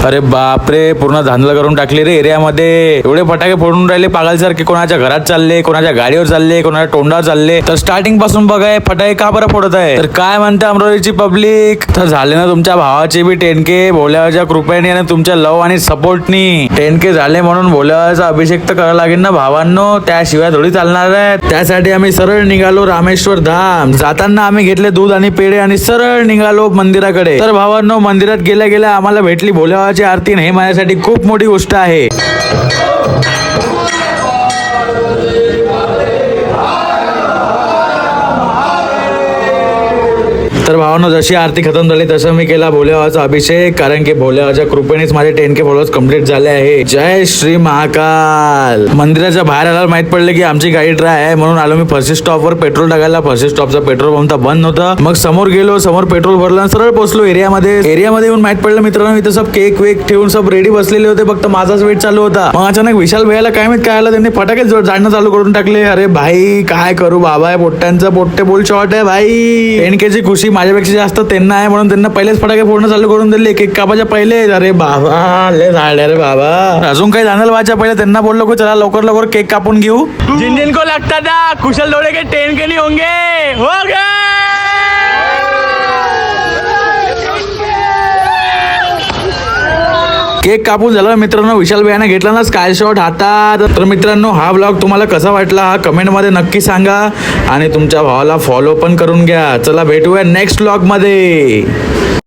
अरे बापरे, पूर्ण धांदल करून टाकली रे एरियामध्ये. एवढे फटाके फोडून राहिले पागलसारखे. कोणाच्या घरात चालले, कोणाच्या गाडीवर चालले, कोणाच्या तोंडावर चालले. तर स्टार्टिंग पासून बघाय फटाके का बरं फोडत आहे. तर काय म्हणते अमरावतीची पब्लिक. तर झाले ना तुमच्या भावाचे बी 10K भोल्याच्या कृपेने आणि तुमच्या लव आणि सपोर्टनी. 10K झाले म्हणून भोल्याचा अभिषेक तर करायला लागेल ना भावांनो, त्याशिवाय थोडी चालणार आहे. त्यासाठी आम्ही सरळ निघालो रामेश्वर धाम. जाताना आम्ही घेतले दूध आणि पेढे आणि सरळ निघालो मंदिराकडे. तर भावांनो, मंदिरात गेल्या गेल्या आम्हाला भेटली भोलेबाबाची आरती. हे माझ्यासाठी खूप मोठी गोष्ट आहे. तर भावांनो, जशी आरती खतम झाली तसं मी केला भोलेबाबाचा अभिषेक, कारण की भोलेबाबाच्या कृपेनेच माझे 10K फॉलोअर्स कंप्लीट झाले आहे. जय श्री महाकाल. मंदिराच्या बाहेर आल्यावर माहित पडलं की आमची गाडी ड्राय आहे, म्हणून आलो मी फर्स्ट स्टॉपवर पेट्रोल टाकायला. फर्स्ट स्टॉपचा पेट्रोल पंप बंद होता. मग समोर गेलो, समोर पेट्रोल भरलं, सरळ पोहोचलो एरियामध्ये. एरियामध्ये येऊन माहित पडलं मित्रांनो, इथं सब केक वेक ठेवून सब रेडी बसलेले होते. फक्त माझाच वेट चालू होता. मग अचानक विशाल भैयाला काय माहित काय आलं, त्यांनी फटाके जाणं चालू करून टाकले. अरे भाई काय करू बाबा, पोट्ट्यांचा पोट्टे बोल शॉर्ट आहे भाई. 10Kची खुशी माझ्यापेक्षा जास्त त्यांना आहे, म्हणून त्यांना पहिलेच फटाके फोडणं चालू करून दिले केक कापाच्या पहिले. अरे बाबा लय झाले रे बाबा. अजून काही जाणार व्हायच्या पहिले त्यांना बोललो की चला लवकर लवकर केक कापून घेऊ. जिन जिन को लगता था कुशल दौड़े के 10K नहीं होंगे, हो गए. केक कापून झाला मित्रांनो. विशाल भैयाने घेतला ना स्काय शॉट हातात. तर मित्रांनो, हा ब्लॉग तुम्हाला कसा वाटला हा कमेंट मध्ये नक्की सांगा आणि तुमच्या भावाला फॉलो पण करून घ्या. चला भेटूया नेक्स्ट ब्लॉग मध्ये.